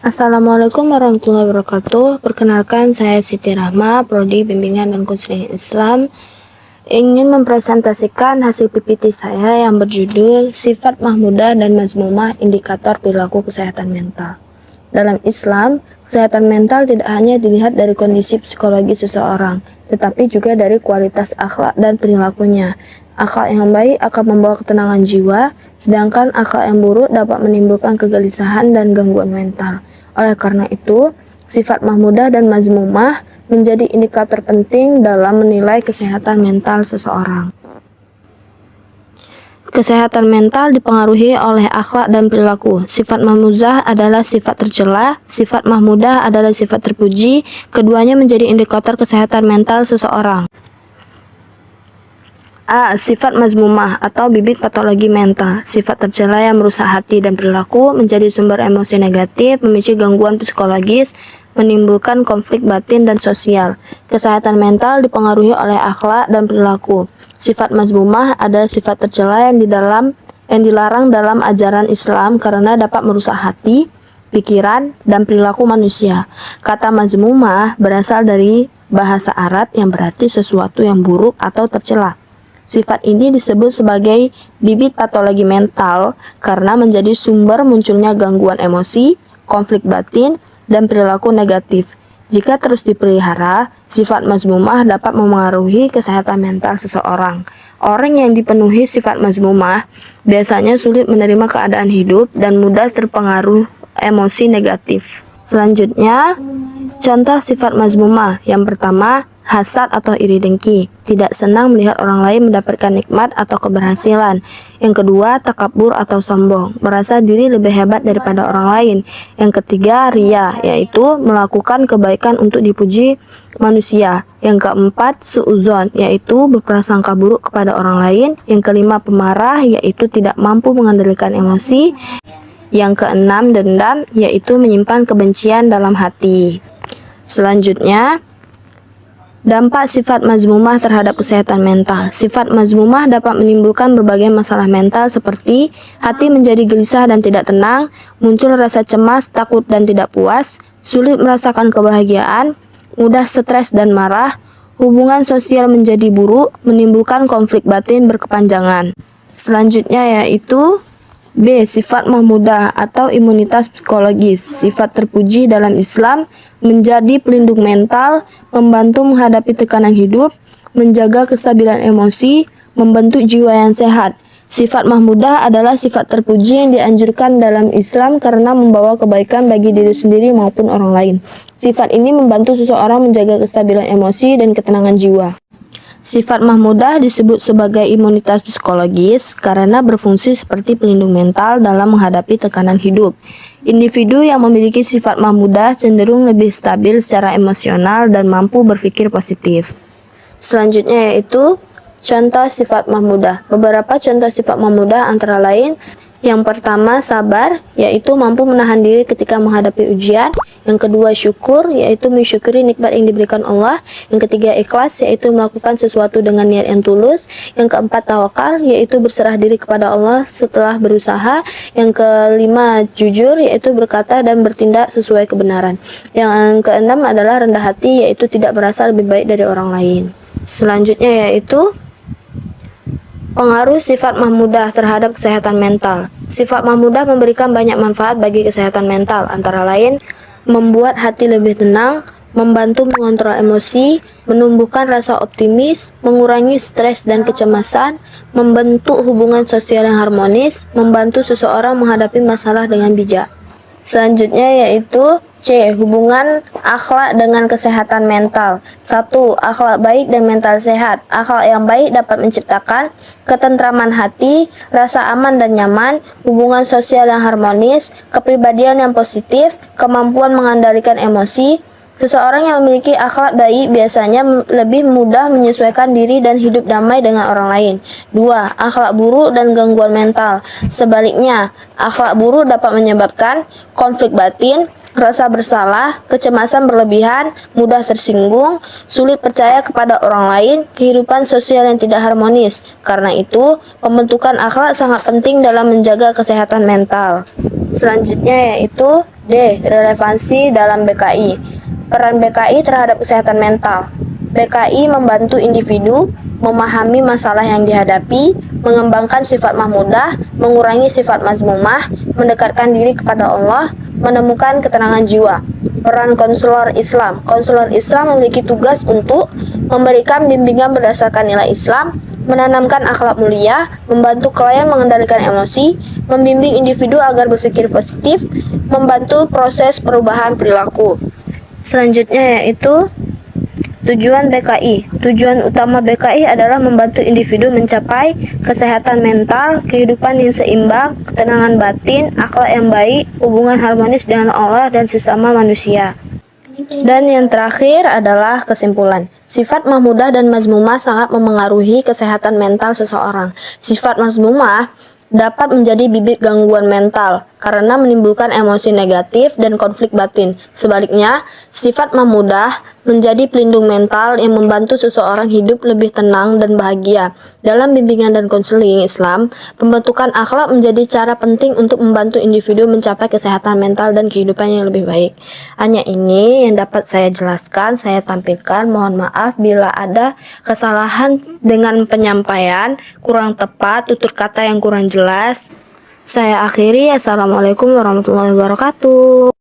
Assalamualaikum warahmatullahi wabarakatuh. Perkenalkan, saya Siti Rahma, Prodi Bimbingan dan Konseling Islam. Ingin mempresentasikan hasil PPT saya yang berjudul Sifat Mahmudah dan Mazmumah Indikator Perilaku Kesehatan Mental. Dalam Islam, kesehatan mental tidak hanya dilihat dari kondisi psikologi seseorang, tetapi juga dari kualitas akhlak dan perilakunya. Akhlak yang baik akan membawa ketenangan jiwa, sedangkan akhlak yang buruk dapat menimbulkan kegelisahan dan gangguan mental. Oleh karena itu, sifat mahmudah dan mazmumah menjadi indikator penting dalam menilai kesehatan mental seseorang. Kesehatan mental dipengaruhi oleh akhlak dan perilaku. Sifat mahmuzah adalah sifat tercela, sifat mahmudah adalah sifat terpuji. Keduanya menjadi indikator kesehatan mental seseorang. A. Sifat mazmumah atau bibit patologi mental. Sifat tercela yang merusak hati dan perilaku, menjadi sumber emosi negatif, memicu gangguan psikologis, menimbulkan konflik batin dan sosial. Kesehatan mental dipengaruhi oleh akhlak dan perilaku. Sifat mazmumah adalah sifat tercela yang dilarang dalam ajaran Islam karena dapat merusak hati, pikiran, dan perilaku manusia. Kata mazmumah berasal dari bahasa Arab yang berarti sesuatu yang buruk atau tercela. Sifat ini disebut sebagai bibit patologi mental karena menjadi sumber munculnya gangguan emosi, konflik batin, dan perilaku negatif. Jika terus dipelihara, sifat mazmumah dapat memengaruhi kesehatan mental seseorang. Orang yang dipenuhi sifat mazmumah biasanya sulit menerima keadaan hidup dan mudah terpengaruh emosi negatif. Selanjutnya, contoh sifat mazmumah. Yang pertama, hasad atau iri dengki, tidak senang melihat orang lain mendapatkan nikmat atau keberhasilan. Yang kedua, takabur atau sombong, merasa diri lebih hebat daripada orang lain. Yang ketiga, riya, yaitu melakukan kebaikan untuk dipuji manusia. Yang keempat, suudzon, yaitu berprasangka buruk kepada orang lain. Yang kelima, pemarah, yaitu tidak mampu mengendalikan emosi. Yang keenam, dendam, yaitu menyimpan kebencian dalam hati. Selanjutnya, dampak sifat mazmumah terhadap kesehatan mental. Sifat mazmumah dapat menimbulkan berbagai masalah mental seperti hati menjadi gelisah dan tidak tenang, muncul rasa cemas, takut dan tidak puas, sulit merasakan kebahagiaan, mudah stres dan marah, hubungan sosial menjadi buruk, menimbulkan konflik batin berkepanjangan. Selanjutnya yaitu B. Sifat mahmudah atau imunitas psikologis. Sifat terpuji dalam Islam menjadi pelindung mental, membantu menghadapi tekanan hidup, menjaga kestabilan emosi, membentuk jiwa yang sehat. Sifat mahmudah adalah sifat terpuji yang dianjurkan dalam Islam karena membawa kebaikan bagi diri sendiri maupun orang lain. Sifat ini membantu seseorang menjaga kestabilan emosi dan ketenangan jiwa. Sifat mahmudah disebut sebagai imunitas psikologis karena berfungsi seperti pelindung mental dalam menghadapi tekanan hidup. Individu yang memiliki sifat mahmudah cenderung lebih stabil secara emosional dan mampu berpikir positif. Selanjutnya yaitu contoh sifat mahmudah. Beberapa contoh sifat mahmudah antara lain: yang pertama, sabar, yaitu mampu menahan diri ketika menghadapi ujian. Yang kedua, syukur, yaitu mensyukuri nikmat yang diberikan Allah. Yang ketiga, ikhlas, yaitu melakukan sesuatu dengan niat yang tulus. Yang keempat, tawakal, yaitu berserah diri kepada Allah setelah berusaha. Yang kelima, jujur, yaitu berkata dan bertindak sesuai kebenaran. Yang keenam adalah rendah hati, yaitu tidak merasa lebih baik dari orang lain. Selanjutnya yaitu pengaruh sifat mahmudah terhadap kesehatan mental. Sifat mahmudah memberikan banyak manfaat bagi kesehatan mental, antara lain membuat hati lebih tenang, membantu mengontrol emosi, menumbuhkan rasa optimis, mengurangi stres dan kecemasan, membentuk hubungan sosial yang harmonis, membantu seseorang menghadapi masalah dengan bijak. Selanjutnya yaitu C. Hubungan akhlak dengan kesehatan mental. 1. Akhlak baik dan mental sehat. Akhlak yang baik dapat menciptakan ketentraman hati, rasa aman dan nyaman, hubungan sosial yang harmonis, kepribadian yang positif, kemampuan mengendalikan emosi, Seseorang yang memiliki akhlak baik biasanya lebih mudah menyesuaikan diri dan hidup damai dengan orang lain. 2. Akhlak buruk dan gangguan mental. Sebaliknya, akhlak buruk dapat menyebabkan konflik batin, rasa bersalah, kecemasan berlebihan, mudah tersinggung, sulit percaya kepada orang lain, kehidupan sosial yang tidak harmonis. Karena itu, pembentukan akhlak sangat penting dalam menjaga kesehatan mental. Selanjutnya yaitu D. Relevansi dalam BKI. Peran BKI terhadap kesehatan mental. BKI membantu individu memahami masalah yang dihadapi, mengembangkan sifat mahmudah, mengurangi sifat mazmumah, mendekatkan diri kepada Allah, menemukan ketenangan jiwa. Peran konselor Islam. Konselor Islam memiliki tugas untuk memberikan bimbingan berdasarkan nilai Islam, menanamkan akhlak mulia, membantu klien mengendalikan emosi, membimbing individu agar berpikir positif, membantu proses perubahan perilaku. Selanjutnya yaitu tujuan BKI. Tujuan utama BKI adalah membantu individu mencapai kesehatan mental, kehidupan yang seimbang, ketenangan batin, akhlak yang baik, hubungan harmonis dengan Allah dan sesama manusia. Dan yang terakhir adalah kesimpulan. Sifat mahmudah dan mazmumah sangat memengaruhi kesehatan mental seseorang. Sifat mazmumah dapat menjadi bibit gangguan mental karena menimbulkan emosi negatif dan konflik batin. Sebaliknya, sifat mahmudah menjadi pelindung mental yang membantu seseorang hidup lebih tenang dan bahagia. Dalam bimbingan dan konseling Islam, pembentukan akhlak menjadi cara penting untuk membantu individu mencapai kesehatan mental dan kehidupan yang lebih baik. Hanya ini yang dapat saya jelaskan, saya tampilkan. Mohon maaf bila ada kesalahan dengan penyampaian, kurang tepat, tutur kata yang kurang jelas. Saya akhiri. Assalamualaikum warahmatullahi wabarakatuh.